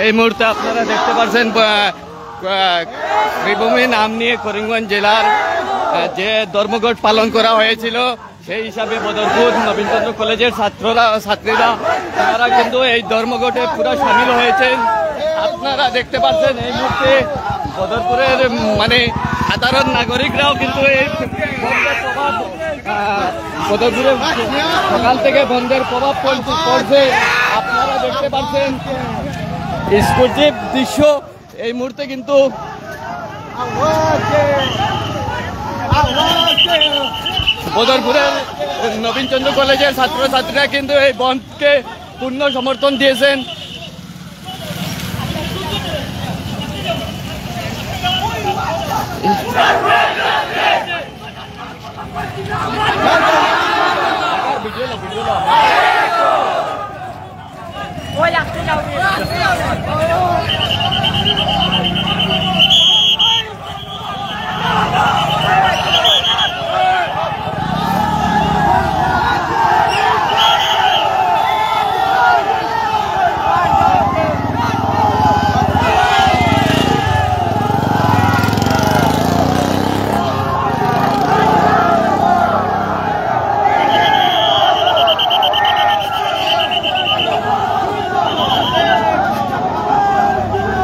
এই মুহূর্তে আপনারা দেখতে পাচ্ছেন শ্রীভূমি নাম নিয়ে করিমগঞ্জ জেলার যে ধর্মঘট পালন করা হয়েছিল সেই হিসাবে বদরপুর নবীনচন্দ্র কলেজের ছাত্রীরা তারা কিন্তু এই ধর্মঘটে পুরো সামিল হয়েছেন। আপনারা দেখতে পাচ্ছেন এই মুহূর্তে বদরপুরের মানে সাধারণ নাগরিকরাও কিন্তু এই বদরপুরে সকাল থেকে বন্ধের প্রভাব পড়ছে। আপনারা দেখতে পাচ্ছেন স্কুটিভ দৃশ্য এই মুহূর্তে কিন্তু বদরপুরের নবীনচন্দ্র কলেজের ছাত্রছাত্রীরা কিন্তু এই বন্ধকে পূর্ণ সমর্থন দিয়েছেন।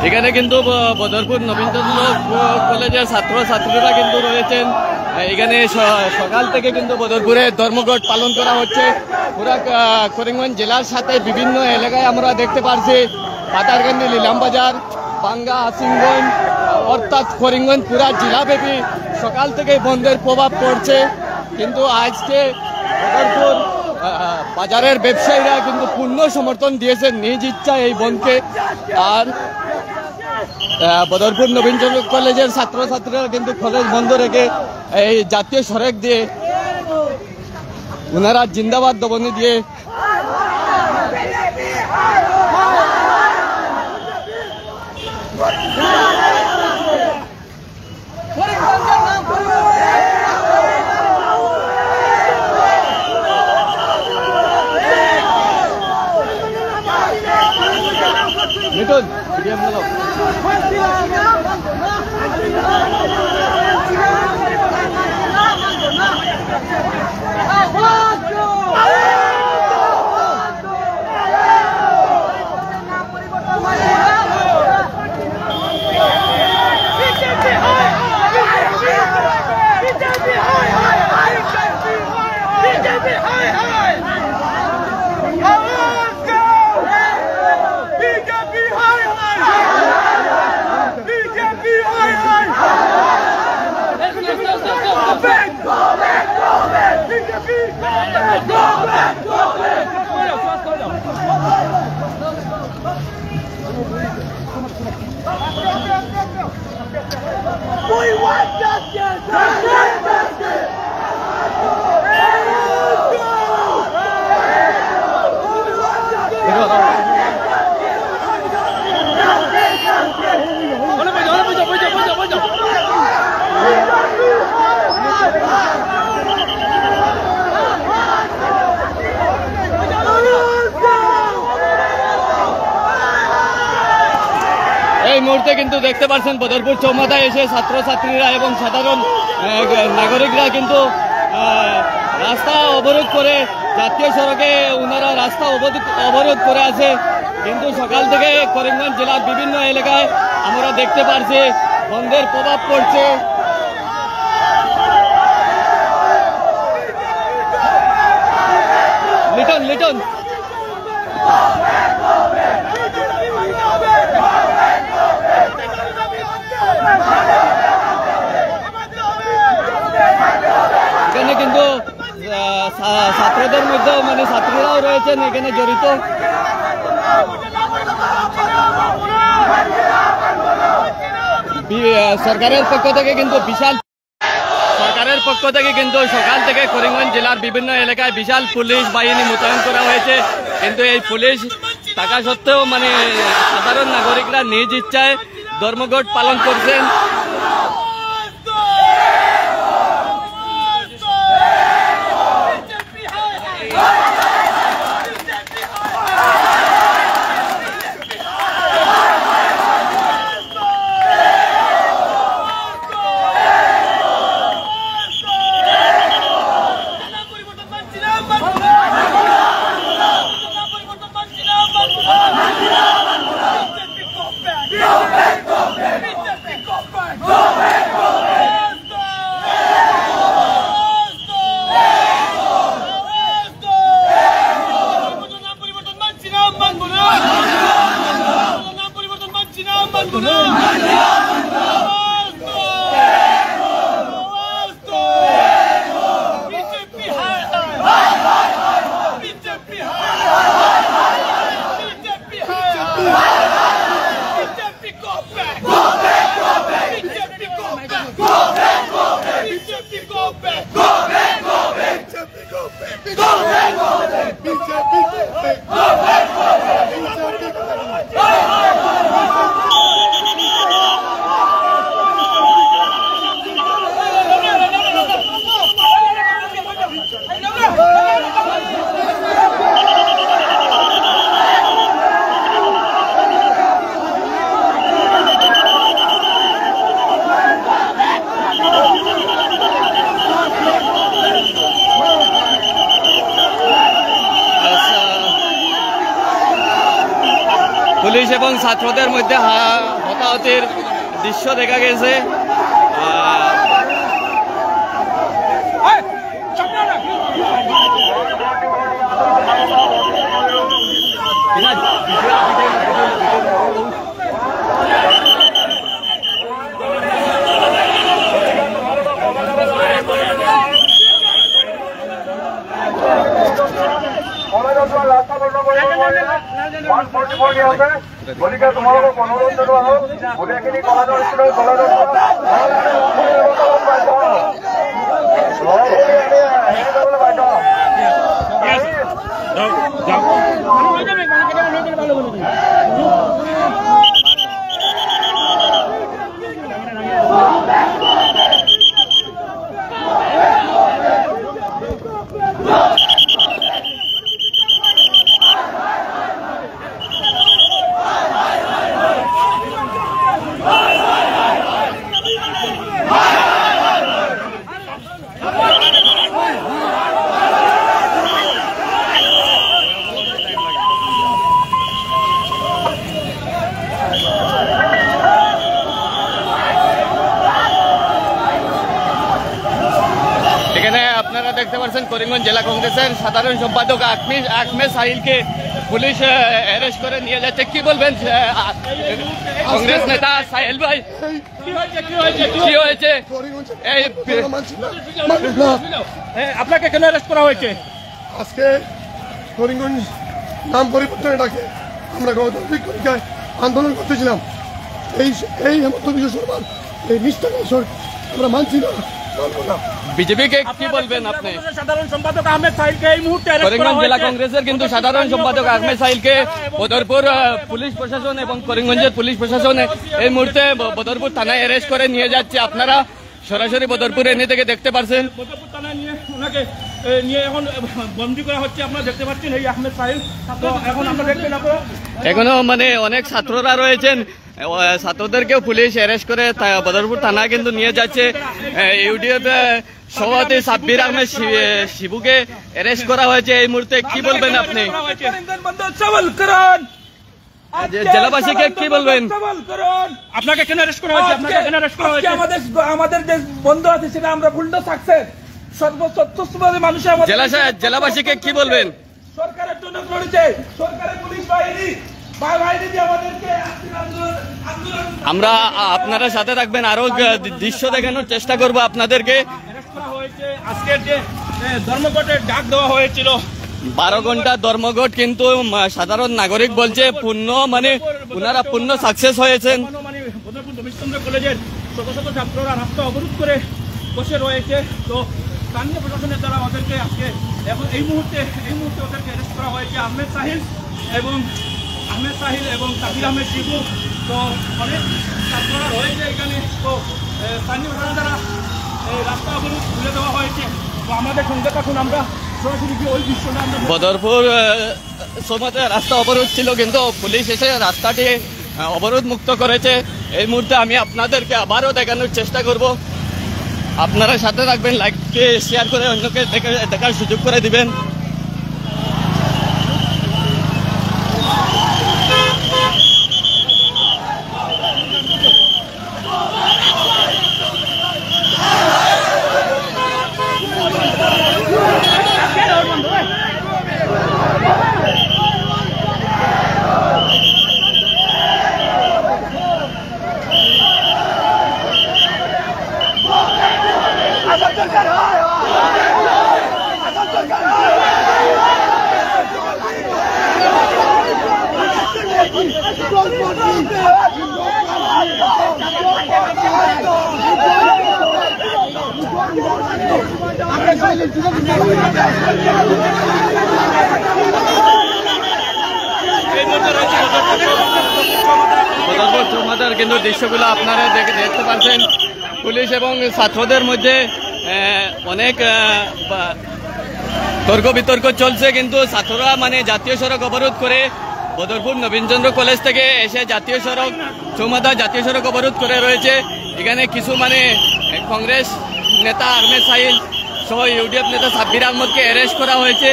এখানে কিন্তু বদরপুর নবীনচন্দ্র কলেজের ছাত্রছাত্রীরা কিন্তু রয়েছেন। এখানে সকাল থেকে কিন্তু বদরপুরে ধর্মঘট পালন করা হচ্ছে। পুরা করিমগঞ্জ জেলার সাথে বিভিন্ন এলাকায় আমরা দেখতে পাচ্ছি পাতারকান্দি, লীলামবাজার, বাঙ্গা, আসিমগঞ্জ অর্থাৎ করিমগঞ্জ পুরা জেলাব্যাপী সকাল থেকে বন্ধের প্রভাব পড়ছে। কিন্তু আজকে বদরপুর বাজারের ব্যবসায়ীরা কিন্তু পূর্ণ সমর্থন দিয়েছেন নিজ ইচ্ছায় এই বন্ধকে। আর বদরপুর নবীনচন্দ্র কলেজের ছাত্রছাত্রীরা কিন্তু কলেজ বন্ধ রেখে এই জাতীয় সড়ক দিয়ে ওনারা জিন্দাবাদ দবনি দিয়ে মিটন এই মুহূর্তে কিন্তু দেখতে পাচ্ছেন বদরপুর চৌমাথায় এসে ছাত্রছাত্রীরা এবং সাধারণ নাগরিকরা কিন্তু রাস্তা অবরোধ করে জাতীয় সড়কে ওনারা রাস্তা অবরোধ করে আছে। কিন্তু সকাল থেকে করিমগঞ্জ জেলার বিভিন্ন এলাকায় আমরা দেখতে পাচ্ছি বন্ধের প্রভাব পড়ছে। লিটন লিটন এখানে কিন্তু ছাত্রদের মধ্যেও মানে ছাত্রীরাও রয়েছেন এখানে জড়িত। সরকারের পক্ষ থেকে কিন্তু সকাল থেকে করিমগঞ্জ জেলার বিভিন্ন এলাকায় বিশাল পুলিশ বাহিনী মোতায়েন করা হয়েছে। কিন্তু এই পুলিশ থাকা সত্ত্বেও মানে সাধারণ নাগরিকরা নিজ ইচ্ছায় ধর্মঘট পালন করছেন। পুলিশ এবং ছাত্রদের মধ্যে হতাহতির দৃশ্য দেখা গেছে। গতিকে তোমালোকক অনুৰোধ জনোৱা হ'ল গোটেইখিনি কলেজৰ ষ্টুডেণ্ট কলেজৰ আপনারা দেখতে পাচ্ছেন করিমগঞ্জ জেলা কংগ্রেসের সাধারণ সম্পাদক আকমে সাহিলকে পুলিশ অ্যারেস্ট করে নিয়ে যাচ্ছে। কি বলবেন কংগ্রেস নেতা সাহিল ভাই, কি হয়েছে? আপনাকে কেন অ্যারেস্ট করা হয়েছে? আজকে করিমগঞ্জ নাম পরিবর্তনের ডাকে আমরা গণতান্ত্রিক তরিকায় আন্দোলন করতেছিলাম। এই হেমন্ত বিশ্ব শর্মার এই নিষ্ঠা আমরা মানছি না। বিজেপিকে কি বলবেন আপনি? সাধারণ সম্পাদক আহমেদ সাহিলকে এই মুহূর্তে করিমগঞ্জ জেলা কংগ্রেসের কিন্তু সাধারণ সম্পাদক আহমেদ সাহিলকে বদরপুর পুলিশ প্রশাসন এবং করিমগঞ্জের পুলিশ প্রশাসন এই মুহূর্তে বদরপুর থানায় অ্যারেস্ট করে নিয়ে যাচ্ছে। আপনারা সরাসরি বদরপুর এনে থেকে দেখতে পাচ্ছেন। বদরপুর থানায় নিয়ে ওনাকে নিয়ে এখন বন্দী করা হচ্ছে। আপনারা দেখতে পাচ্ছেন এই আহমেদ সাহিল। এখন আমরা দেখবেন এখনো মানে অনেক ছাত্ররা রয়েছেন, ছাত্রদেরকেও পুলিশ অ্যারেস্ট করে বদরপুর থানা কিন্তু নিয়ে যাচ্ছে। ইউডিএফ সভাপতি সাব্বির আহমেদ শিবুকে অ্যারেস্ট করা হয়েছে এই মুহূর্তে। কি বলবেন আপনি? জেলাবাসীকে কি বলবেন? আপনাকে কেন অ্যারেস্ট করা হয়েছে? আপনাকে কেন অ্যারেস্ট করা হয়েছে? আমাদের যে বন্ধ আছে সেটা আমরা উল্টো সাকসেস সর্বস্বতঃস্ফূর্তভাবে মানুষের জেলাবাসীকে কি বলবেন? সরকারের জন্য করেছে, সরকারের পুলিশ বাহিনী আমরা আপনারা সাথে থাকবেন, আরো দৃশ্য দেখানোর চেষ্টা করবো আপনাদেরকে। আজকের যে ধর্মঘটের ডাক দেওয়া হয়েছিল 12 ঘন্টা ধর্মঘট, কিন্তু সাধারণ নাগরিক বলছে পূর্ণ মানে ওনারা পূর্ণ সাকসেস হয়েছেন। রবীন্দ্রচন্দ্র কলেজের শত শত ছাত্ররা রাস্তা অবরোধ করে বসে রয়েছে। তো স্থানীয় প্রশাসনের দ্বারা ওদেরকে আজকে এখন এই মুহূর্তে ওদেরকে অ্যারেস্ট করা হয়েছে। আহমেদ সাহিল এবং সাবির আহমেদ শিবু। তো অনেক ছাত্ররা রয়েছে এখানে। তো স্থানীয় প্রশাসন দ্বারা রাস্তা অবরোধ খুলে দেওয়া হয়েছে। তো আমাদের সঙ্গে থাকুন, আমরা সরাসরি ওই দৃশ্যটা আমরা বদরপুর সময় রাস্তা অবরোধ ছিল, কিন্তু পুলিশ এসে রাস্তাটি অবরোধ মুক্ত করেছে। এই মুহূর্তে আমি আপনাদেরকে আবারও দেখানোর চেষ্টা করব। আপনারা সাথে থাকবেন, লাইক শেয়ার করে অন্যকে দেখার সুযোগ করে দিবেন। বদরপুর চৌমাথার কিন্তু দৃশ্যগুলো আপনারা দেখতে পাচ্ছেন। পুলিশ এবং ছাত্রদের মধ্যে অনেক তর্ক বিতর্ক চলছে, কিন্তু ছাত্ররা মানে জাতীয় সড়ক অবরোধ করে বদরপুর নবীনচন্দ্র কলেজ থেকে এসে জাতীয় সড়ক চৌমাথা জাতীয় সড়ক অবরোধ করে রয়েছে। এখানে কিছু মানে কংগ্রেস নেতা আহমেদ সাহিল সহ ইউডিএফ নেতা সাব্বির আহমদকে অ্যারেস্ট করা হয়েছে।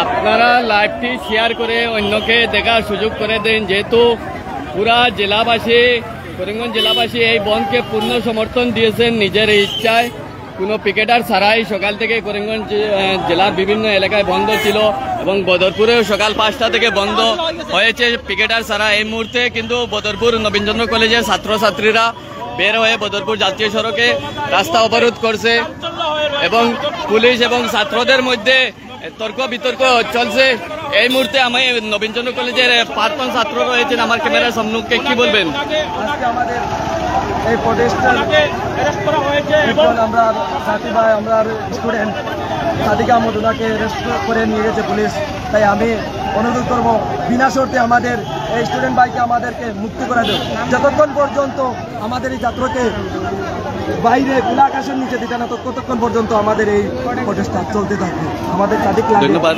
আপনারা লাইভটি শেয়ার করে অন্যকে দেখার সুযোগ করে দেন, যেহেতু পুরা জেলাবাসী করিমগঞ্জ জেলাবাসী এই বন্ধকে পূর্ণ সমর্থন দিয়েছেন নিজের ইচ্ছায়, কোনো পিকেটার ছাড়াই। সকাল থেকে করিমগঞ্জ জেলার বিভিন্ন এলাকায় বন্ধ ছিল এবং বদরপুরেও সকাল 5টা থেকে বন্ধ হয়েছে পিকেটার ছাড়া। এই মুহূর্তে কিন্তু বদরপুর নবীনচন্দ্র কলেজের ছাত্রছাত্রীরা বের হয়ে বদরপুর জাতীয় সড়কে রাস্তা অবরোধ করছে এবং পুলিশ এবং ছাত্রদের মধ্যে তর্ক বিতর্ক চলছে। এই মুহূর্তে আমি নবীনচন্দ্র কলেজের প্রাক্তন ছাত্র রয়েছেন আমার ক্যামেরার সম্মুখে, কি বলবেন? আজকে আমাদের এই প্রটেস্টে আমরা সাথী ভাই, আমরা স্টুডেন্ট সাদিকা আহমদ ওনাকে অ্যারেস্ট করে নিয়ে গেছে পুলিশ। তাই আমি অনুরোধ করব বিনা শর্তে আমাদের এই স্টুডেন্ট ভাইকে আমাদেরকে মুক্তি করে দেব, যতক্ষণ পর্যন্ত আমাদের এই ছাত্রকে বাইরে খোলা আকাশের নিচে দিতে না ততক্ষণ পর্যন্ত আমাদের এই প্রটেস্টটা চলতে থাকবে। আমাদের সাদিক ধন্যবাদ।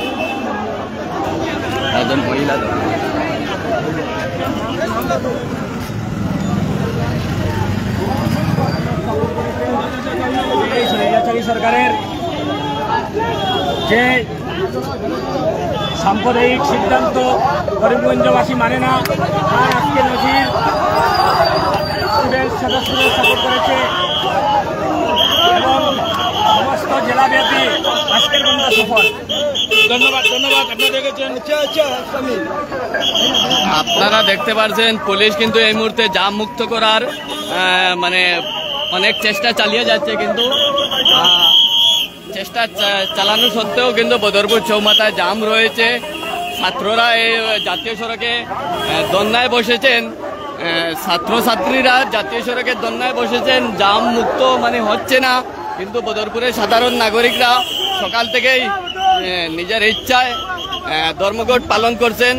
এই স্বৈরাচারী সরকারের যে সাম্প্রদায়িক সিদ্ধান্ত করিমগঞ্জবাসী মানে না, তার আজকে নজির স্টুডেন্ট সদস্যদের সাপোর্ট করেছে এবং সমস্ত জেলাব্যাপী আজকের বন্ধ সফল। ধন্যবাদ ধন্যবাদ। আপনারা দেখেছেন, আপনারা দেখতে পাচ্ছেন পুলিশ কিন্তু এই মুহূর্তে জাম মুক্ত করার মানে অনেক চেষ্টা চালিয়ে যাচ্ছে, কিন্তু চেষ্টা চালানো সত্ত্বেও কিন্তু বদরপুর চৌমাথায় জাম রয়েছে। ছাত্ররা এই জাতীয় সড়কে ধর্নায় বসেছেন, ছাত্রছাত্রীরা জাতীয় সড়কে ধর্নায় বসেছেন। জাম মুক্ত মানে হচ্ছে না, কিন্তু বদরপুরের সাধারণ নাগরিকরা সকাল থেকেই নিজের ইচ্ছায় ধর্মঘট পালন করছেন।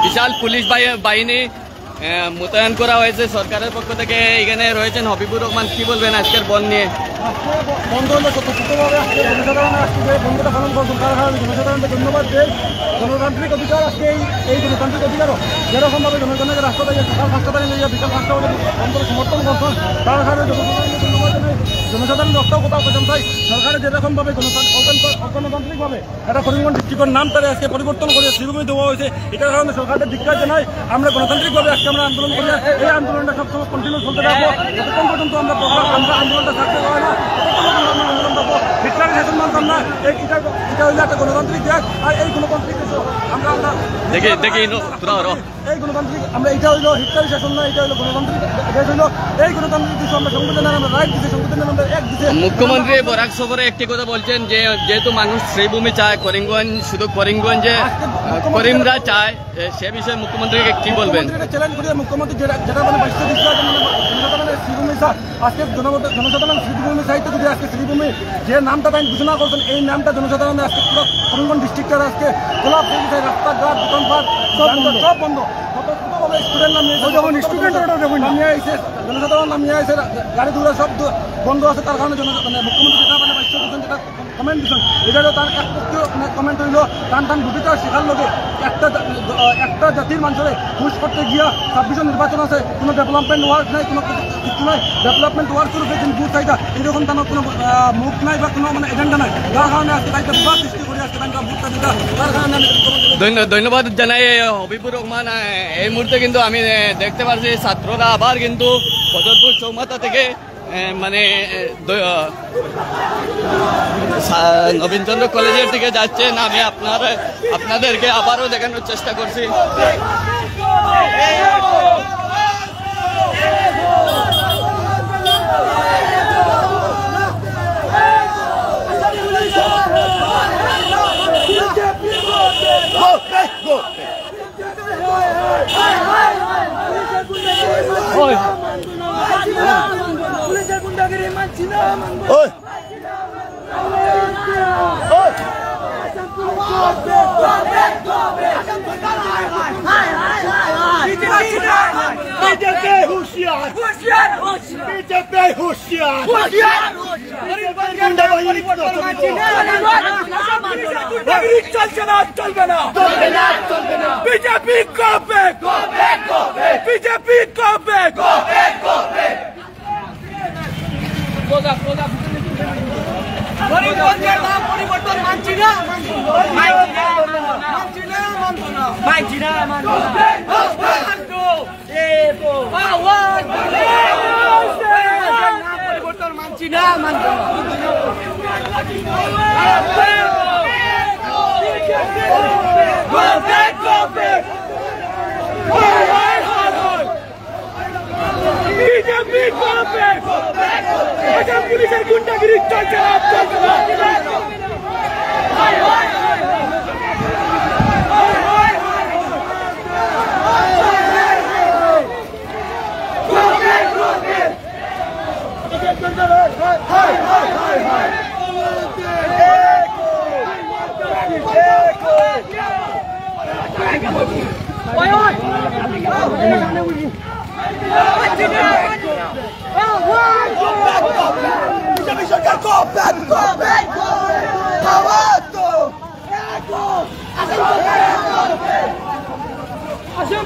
বিশাল পুলিশ বাহিনী মোতায়েন করা হয়েছে সরকারের পক্ষ থেকে। এখানে রয়েছেন হবিবুর রহমান, কি বলবেন আজকের বন্ধ নিয়ে? বন্ধ হলে সত্যভাবে আজকে জনসাধারণ আজকে বন্ধটা পালন করছেন, তার কারণে জনসাধারণকে ধন্যবাদ দেয়। গণতান্ত্রিক অধিকার আজকে এই গণতান্ত্রিক অধিকারও যেরকমভাবে জনগণের রাস্তা থেকে সকাল 5টা থেকে বিকাল 5টা পর্যন্ত বন্ধ সমর্থন করছেন, তার কারণে জনসাধারণকে ধন্যবাদ জানাই। জনসাধারণ রক্ষাও কোথাও করতাম চাই সরকারের যেরকমভাবে গণতান্ত্রিকভাবে একটা করিমগঞ্জ ডিস্ট্রিক্টের নাম তারা আজকে পরিবর্তন করে শ্রীভূমি দেওয়া হয়েছে এটার কারণে সরকারের ধিক্কার জানাই আমরা গণতান্ত্রিকভাবে আজকে আমরা আন্দোলন করি এই আন্দোলনটা সবসময় কন্টিনিউ চলতে থাকবো যতক্ষণ পর্যন্ত আমরা আন্দোলনটা থাকতে পারি না ততক্ষণ আমরা আন্দোলন পাবো হিটলারের শাসন মানতাম না এটা হইলে একটা গণতান্ত্রিক দেশ আর এই গণতান্ত্রিক দেশ আমরা দেখি এই গণতান্ত্রিক আমরা এটা হইলো হিটলারের শাসন না এটা হইলো গণতান্ত্রিক দেশ হইলো এই গণতান্ত্রিক দেশ আমরা সংবিধানের আমরা রাইট দিচ্ছি সংবিধানের আমরা এক দিচ্ছি। মুখ্যমন্ত্রী বরাক সফরে একটি কথা বলছেন যে যেহেতু মানুষ শ্রীভূমি চায় করিমগঞ্জ শুধু করিমগঞ্জে করিমরা চায় সে বিষয়ে মুখ্যমন্ত্রীকে কি বলবেন? চ্যালেঞ্জ করে মুখ্যমন্ত্রী যেটা মানে বাইশে জনসাধারণের শ্রীভূমি চায় আজকে জনসাধারণ শ্রীভূমি চাইতে যদি আজকে শ্রীভূমি যে নামটা তাই ঘোষণা করছেন এই নামটা জনসাধারণের আজকে পুরো করিমগঞ্জ ডিস্ট্রিক্টের আজকে খোলা রাস্তাঘাট দোকানপাট সব বন্ধ স্টুডেন্ট নামিয়ে আইসে জনসাধারণ নামিয়ে আইসে গাড়ি ঘোড়া সব বন্ধ আছে তার কারণে মুখ্যমন্ত্রী যেটা মানে বাইশে যেটা কমেন্ট দিচ্ছেন এটারও তার একপক্ষীয় কমেন্ট হইল টান গুটিটা শেখার লোকে একটা জাতির মানুষের খুশ করতে গিয়া 26 নির্বাচন আছে কোনো ডেভেলপমেন্ট ওয়ার্ক নাই কোনো কিছু নাই ডেভেলপমেন্ট ওয়ার্ক শুরু করেছেন বুথ চাইটা এরকম তার কোনো মুখ নাই বা কোনো মানে এজেন্ডা নাই যার কারণে আজকে তাইটা বিবাদ সৃষ্টি করে আজকে তার বুথটা দিটা তার কারণে ধন্যবাদ জানাই হবিবুর রহমান। এই মুহূর্তে কিন্তু আমি দেখতে পাচ্ছি ছাত্ররা আবার কিন্তু বদরপুর চৌমাথা থেকে মানে নবীনচন্দ্র কলেজের দিকে যাচ্ছেন। আমি আপনাদেরকে আবারও দেখানোর চেষ্টা করছি। পুলিশের গুন্ডাগিরি মানছি না চলছে না চলবে না বিজেপি কবে বিজেপি কবে গরিবগঞ্জের নাম পরিবর্তন মানছি না মানছি না পরিবর্তন মানছি না বিজেপি করবে পুলিশের গুন্ডাগিরি চলছে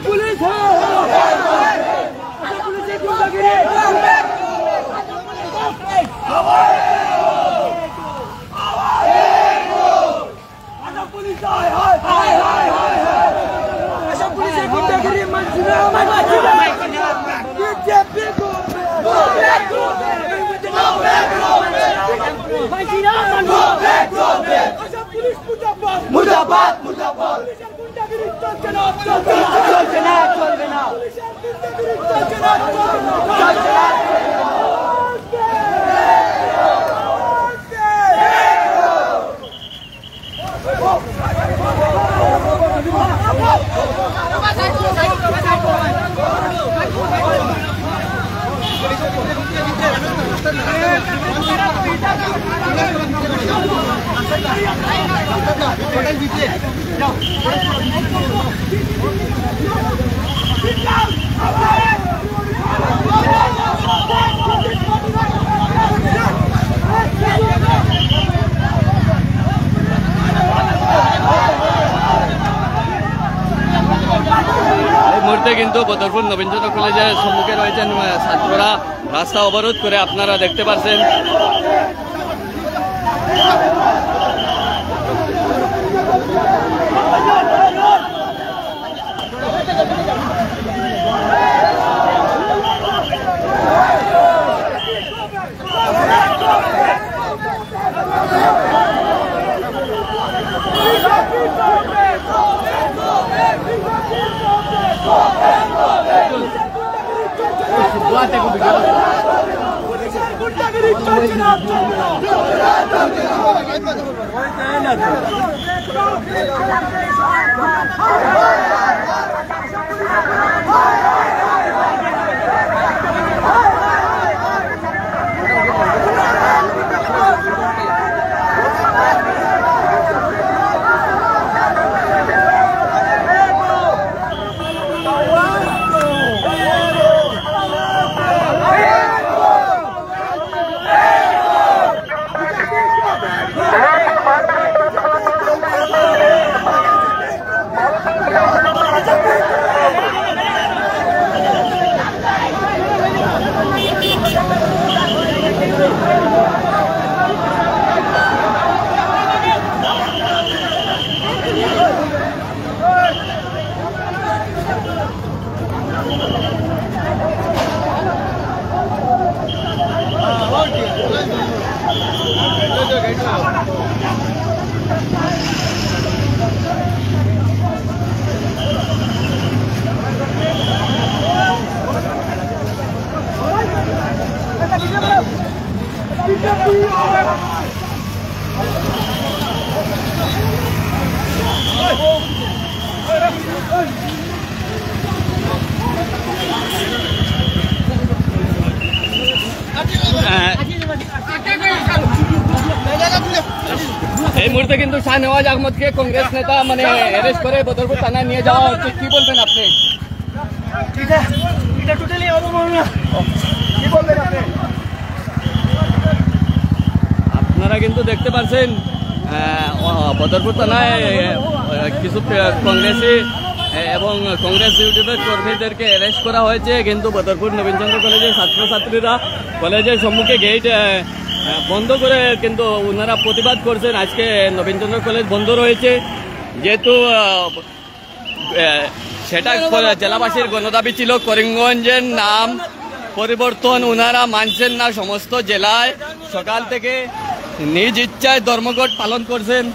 পুলিশ পুলিশের গুন্ডাগিরি পুলিশের গুন্ডাগিরি মানছি না বিজেপি মুর্দাবাদ মুর্দাবাদ চলছে না চলবে না চলবে না এই মুহূর্তে মুহূর্তে কিন্তু বদরপুর নবীনচন্দ্র কলেজের সম্মুখে রয়েছেন ছাত্ররা, রাস্তা অবরোধ করে আপনারা দেখতে পাচ্ছেন। এই মুহূর্তে কিন্তু শাহনওয়াজ আহমদকে কংগ্রেস নেতা মানে অ্যারেস্ট করে বদরপুর থানায় নিয়ে যাওয়া হচ্ছে। কি বলবেন আপনি? এটা টোটালি অবমাননা। কি বলবেন আপনি? আপনারা কিন্তু দেখতে পাচ্ছেন বদরপুর থানায় কিছু কংগ্রেসি এবং কংগ্রেস ইউটিউবের কর্মীদেরকে অ্যারেস্ট করা হয়েছে, কিন্তু বদরপুর নবীনচন্দ্র কলেজের ছাত্রছাত্রীরা কলেজের সম্মুখে গেট বন্ধ করে কিন্তু ওনারা প্রতিবাদ করছেন। আজকে নবীনচন্দ্র কলেজ বন্ধ রয়েছে, যেহেতু সেটা জেলাবাসীর গণদাবি ছিল করিমগঞ্জের নাম পরিবর্তন ওনারা মানছেন না। সমস্ত জেলায় সকাল থেকে নিজ ইচ্ছায় ধর্মঘট পালন করছেন।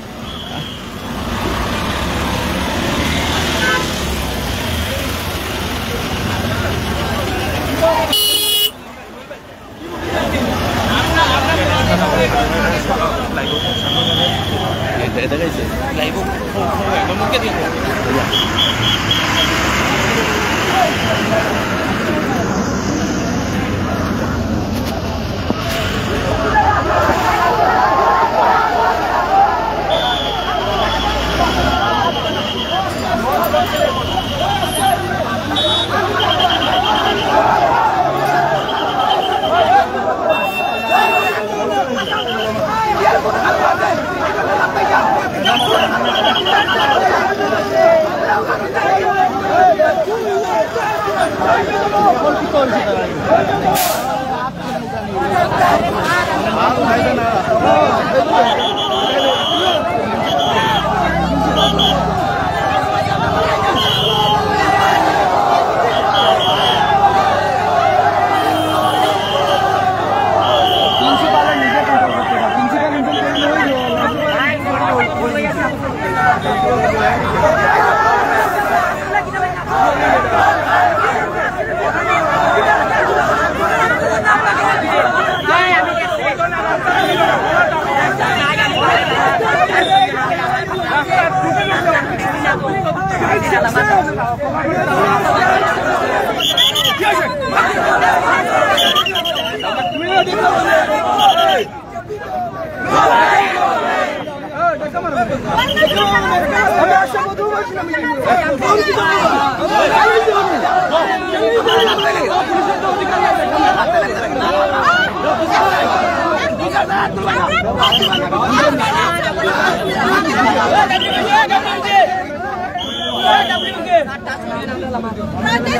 Rata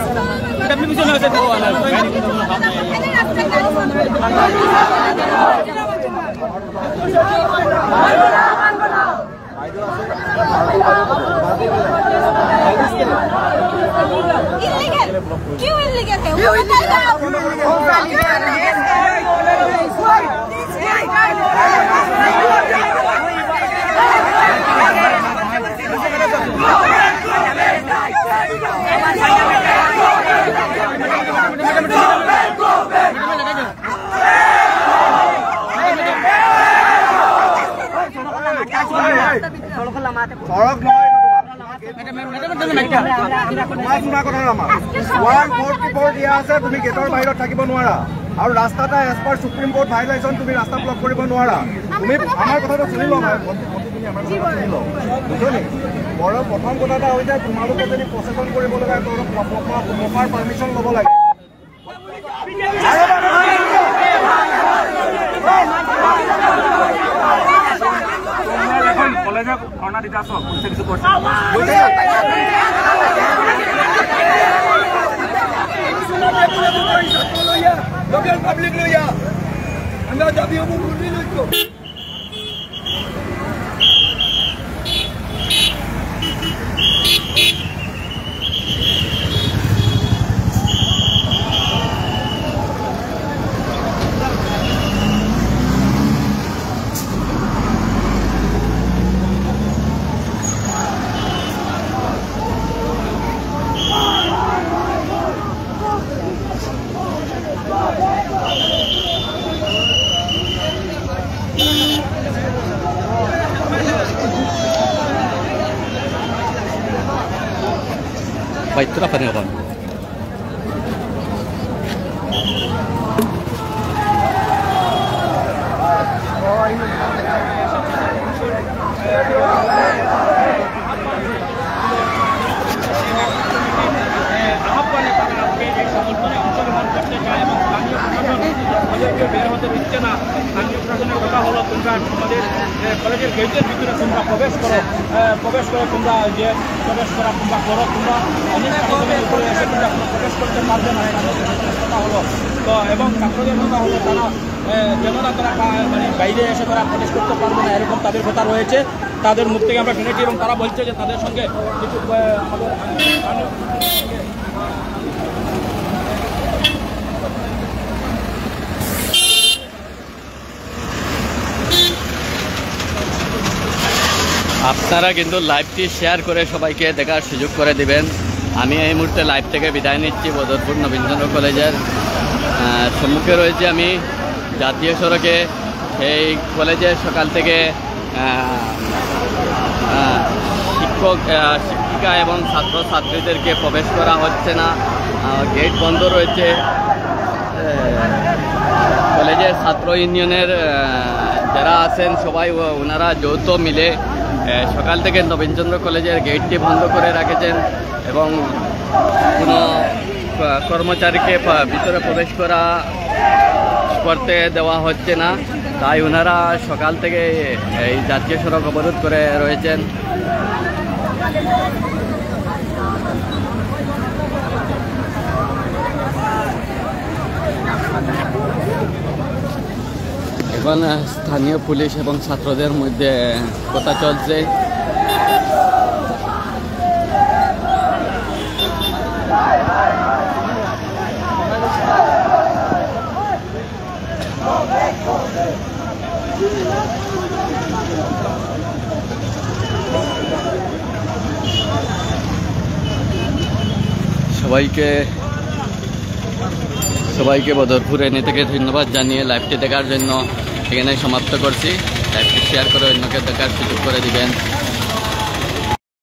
क्यों इल्लीगल है? সড়ক নহয় দিয়া আছে, তুমি গেটৰ বাহিৰত থাকিব নোৱাৰা আৰু ৰাস্তাটা as per supreme court violation, তুমি ৰাস্তা ব্লক কৰিব নোৱাৰা। তুমি আমাৰ কথাটো শুনি লওঁ, বুজনি? মোৰ প্ৰথম কথা এটা হৈছে, তোমালোকে যদি প্ৰচেছন কৰিব লগা প্ৰপাৰ পাৰ্মিশ্যন ল'ব লাগে। কলেজে ধৰ্ণা দিতা আছো, কিছু করছে পাবলিক লইয়া আমরা দাবি হবো Murali লইতো। Baik, itu apa nih, Bang? বের হতে দিচ্ছে না। স্থানীয় প্রশাসনের কথা হলো, তোমরা আমাদের কলেজের গেটের ভিতরে তোমরা প্রবেশ করে তোমরা যে প্রবেশ করা তোমরা করো, তোমরা অনেক প্রশাসনের উপরে এসে তোমরা প্রবেশ করতে পারবে না। কথা হলো তো, এবং ছাত্রদের কথা হলো তারা যেন না তারা মানে বাইরে এসে তারা প্রবেশ করতে পারবে না, এরকম তাদের কথা রয়েছে। তাদের মুখ থেকে আমরা শুনেছি এবং তারা বলছে যে তাদের সঙ্গে কিছু আমাদের আপনারা কিন্তু লাইভটি শেয়ার করে সবাইকে দেখার সুযোগ করে দিবেন। আমি এই মুহূর্তে লাইভ থেকে বিদায় নিচ্ছি। বদরপুর নবীনচন্দ্র কলেজের সম্মুখে রয়েছে আমি জাতীয় সড়কে। এই কলেজে সকাল থেকে শিক্ষিকা এবং ছাত্রছাত্রীদেরকে প্রবেশ করা হচ্ছে না, গেট বন্ধ রয়েছে। কলেজের ছাত্র ইউনিয়নের যারা আছেন সবাই ওনারা যৌথ মিলে সকাল থেকে নবীনচন্দ্র কলেজের গেটটি বন্ধ করে রেখেছেন এবং কোনো কর্মচারীকে ভিতরে প্রবেশ করতে দেওয়া হচ্ছে না। তাই ওনারা সকাল থেকে এই জাতীয় সড়ক অবরোধ করে রয়েছেন। এখন স্থানীয় পুলিশ এবং ছাত্রদের মধ্যে কথা চলছে। সবাইকে বদরপুর এনে থেকে ধন্যবাদ জানিয়ে লাইভটি দেখার জন্য এখানে সমাপ্ত করছি। লাইভটি শেয়ার করে অন্যকে দেখার সুযোগ করে দিবেন।